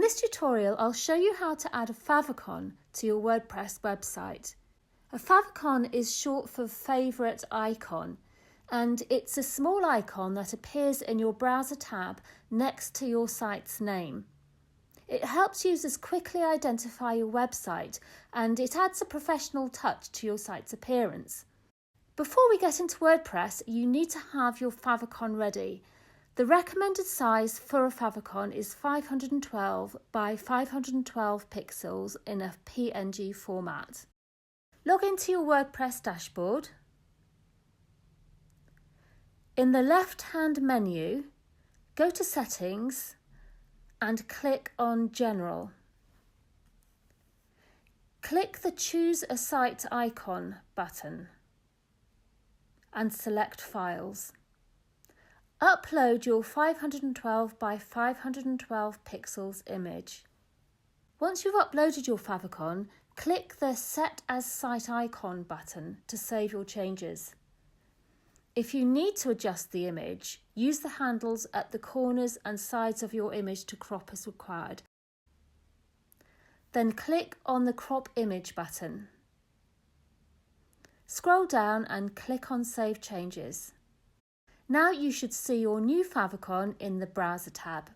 this tutorial, I'll show you how to add a favicon to your WordPress website. A favicon is short for favourite icon, and it's a small icon that appears in your browser tab next to your site's name. It helps users quickly identify your website, and it adds a professional touch to your site's appearance. Before we get into WordPress, you need to have your favicon ready. The recommended size for a favicon is 512 by 512 pixels in a PNG format. Log into your WordPress dashboard. In the left-hand menu, go to Settings and click on General. Click the Choose a Site icon button and select Files. Upload your 512 by 512 pixels image. Once you've uploaded your favicon, click the Set as Site icon button to save your changes. If you need to adjust the image, use the handles at the corners and sides of your image to crop as required. Then click on the Crop Image button. Scroll down and click on Save Changes. Now you should see your new favicon in the Browser tab.